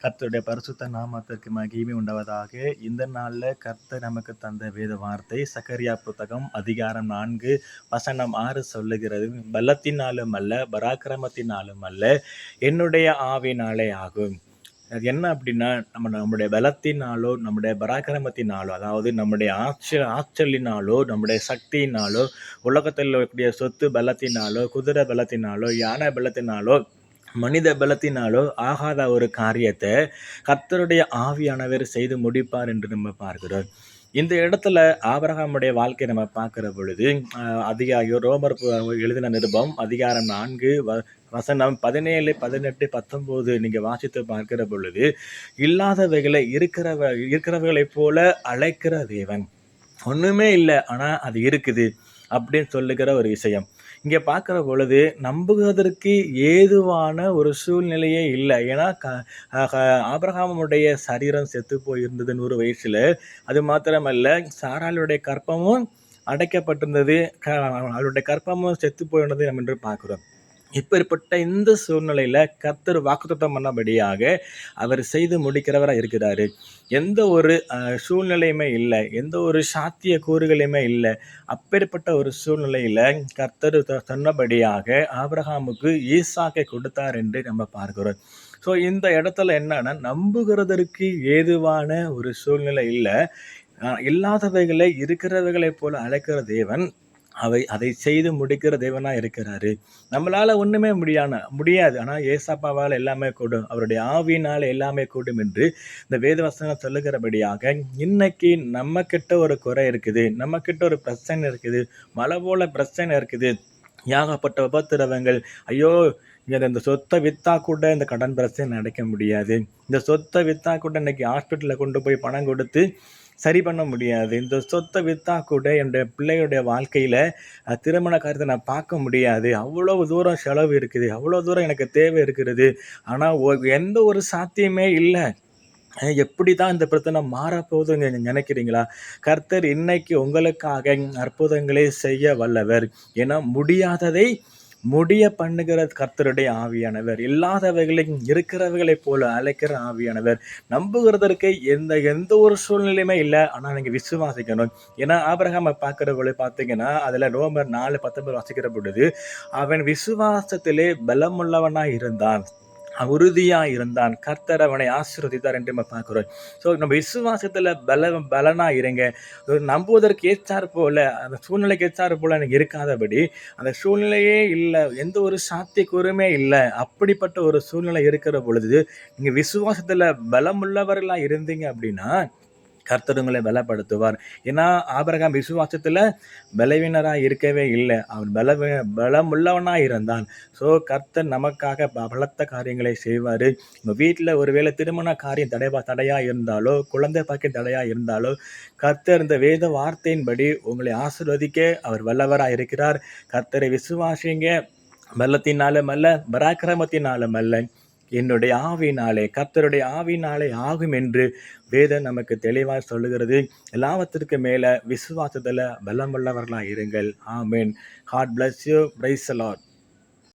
கர்த்தருடைய பரிசுத்த நாமத்திற்கு மகிமை உண்டாவதாக. இந்த நாளில் கர்த்தர் நமக்கு தந்த வேத வார்த்தை சகரியா புத்தகம் அதிகாரம் 4 வசனம் 6 சொல்லுகிறது, பலத்தினாலும் அல்ல பராக்கிரமத்தினாலும் அல்ல என்னுடைய ஆவினாலே ஆகும். அது என்ன அப்படின்னா, நம்முடைய பலத்தினாலோ நம்முடைய பராக்கிரமத்தினாலோ, அதாவது நம்முடைய ஆற்றலினாலோ நம்முடைய சக்தியினாலோ, உலகத்தில் இருக்கக்கூடிய சொத்து பலத்தினாலோ குதிரை பலத்தினாலோ யானை பலத்தினாலோ மனித பலத்தினாலோ ஆகாத ஒரு காரியத்தை கர்த்தருடைய ஆவியானவர் செய்து முடிப்பார் என்று நம்ம பார்க்கிறோம். இந்த இடத்துல ஆபிரகாமுடைய வாழ்க்கையை நம்ம பார்க்கிற பொழுது ரோமர் எழுதின நிருபம் அதிகாரம் 4 வசனம் 17, 18, 19 நீங்க வாசித்து பார்க்கிற பொழுது, இல்லாதவைகளை இருக்கிறவர்களைப் போல அழைக்கிற தேவன். ஒண்ணுமே இல்லை, ஆனா அது இருக்குது அப்படின்னு சொல்லுகிற ஒரு விஷயம் இங்கே பார்க்குற பொழுது நம்புவதற்கு ஏதுவான ஒரு சூழ்நிலையே இல்லை. ஏன்னா ஆபிரகாமுடைய சரீரம் செத்து போயிருந்தது 100 வயசுல. அது மாத்திரமல்ல, சாராளுடைய கற்பமும் அடைக்கப்பட்டிருந்தது, அவளுடைய கற்பமும் செத்து போயிருந்தது நம்ம என்று பார்க்கிறோம். இப்படிப்பட்ட இந்த சூழ்நிலையில கர்த்தர் வாக்குத்தத்தம் பண்ணபடியாக அவர் செய்து முடிக்கிறவராக இருக்கிறாரு. எந்த ஒரு சூழ்நிலையுமே இல்லை, எந்த ஒரு சாத்திய கூறுகளையுமே இல்லை. அப்பேற்பட்ட ஒரு சூழ்நிலையில கர்த்தர் சொன்னபடியாக ஆபிரகாமுக்கு ஈசாக்கை கொடுத்தார் என்று நம்ம பார்க்கிறோம். ஸோ இந்த இடத்துல என்னன்னா, நம்புகிறதற்கு ஏதுவான ஒரு சூழ்நிலை இல்லை. இல்லாதவைகளை இருக்கிறவைகளை போல அழைக்கிற தேவன் அதை செய்து முடிக்கிற தேவனா இருக்கிறாரு. நம்மளால ஒண்ணுமே முடியாது. ஆனா ஏசப்பாவால் எல்லாமே கூடும், அவருடைய ஆவியினால எல்லாமே கூடும் என்று இந்த வேதவசனம் சொல்லுகிறபடியாக, இன்னைக்கு நம்ம கிட்ட ஒரு குறை இருக்குது, நம்ம கிட்ட ஒரு பிரச்சனை இருக்குது, மழை போல பிரச்சனை இருக்குது, ஏகப்பட்ட உபத்திரவங்கள். ஐயோ, இந்த சொத்தை வித்தா கூட இந்த கடன் பிரச்சனை அடைக்க முடியாது, இந்த சொத்தை வித்தா கூட இன்னைக்கு ஹாஸ்பிட்டலில் கொண்டு போய் பணம் கொடுத்து சரி பண்ண முடியாது, இந்த சொத்தை விற்றா கூட என்னுடைய பிள்ளையுடைய வாழ்க்கையில் திருமண காரியத்தை நான் பார்க்க முடியாது, அவ்வளோ தூரம் செலவு இருக்குது, அவ்வளோ தூரம் எனக்கு தேவை இருக்கிறது, ஆனால் எந்த ஒரு சாத்தியமே இல்லை. எப்படி தான் இந்த பிரச்சனை மாறப்போகுதுன்னு நினைக்கிறீங்களா? கர்த்தர் இன்னைக்கு உங்களுக்காக அற்புதங்களை செய்ய வல்லவர். ஏன்னா முடியாததை முடிய பண்ணுகிற கர்த்தருடைய ஆவியானவர், இல்லாதவைகளையும் இருக்கிறவைகளைப் போல அழைக்கிற ஆவியானவர். நம்புகிறதற்கு எந்த ஒரு சூழ்நிலையுமே இல்லை, ஆனால் நீங்கள் விசுவாசிக்கணும். ஏன்னா ஆபிரகாமை பார்க்கிறவங்களை பார்த்தீங்கன்னா, அதில் ரோமர் 4:19 வாசிக்கிற பொழுது, அவன் விசுவாசத்திலே பலமுள்ளவனாய் இருந்தான், உறுதியா இருந்தான், கர்த்தர் அவனை ஆசீர்வதித்தார் என்று நம்ம பார்க்கிறோம். ஸோ நம்ம விசுவாசத்துல பலனா இருங்க. நம்புவதற்கு ஏற்றாறு போல, அந்த சூழ்நிலைக்கு ஏற்றாறு போல எனக்கு இருக்காதபடி, அந்த சூழ்நிலையே இல்லை, எந்த ஒரு சாத்தியக்கூறுமே இல்லை, அப்படிப்பட்ட ஒரு சூழ்நிலை இருக்கிற பொழுது நீங்க விசுவாசத்துல பலமுள்ளவர்களா இருந்தீங்க அப்படின்னா கர்த்தர் உங்களை பலப்படுத்துவார். ஏன்னா ஆபிரகாம் விசுவாசத்துல பலவீனராக இருக்கவே இல்லை, அவன் பலமுள்ளவனாக இருந்தான். ஸோ கர்த்தர் நமக்காக பலத்த காரியங்களை செய்வார். உங்கள் வீட்டில் ஒருவேளை திருமண காரியம் தடையாக இருந்தாலோ, குழந்தை பாக்கியம் தடையாக இருந்தாலோ, கர்த்தர் இந்த வேத வார்த்தையின்படி உங்களை ஆசீர்வதிக்க அவர் வல்லவராக இருக்கிறார். கர்த்தரை விசுவாசிங்க. பலத்தினாலும் அல்ல பராக்கிரமத்தினாலும் அல்ல, என்னுடைய ஆவினாலே, கர்த்தருடைய ஆவினாலே ஆகும் என்று வேதம் நமக்கு தெளிவாக சொல்லுகிறது. எல்லாவற்றிற்கு மேல விசுவாசத்துல பலமுள்ளவர்களாக இருங்கள். ஆமேன். God bless you. Praise the Lord.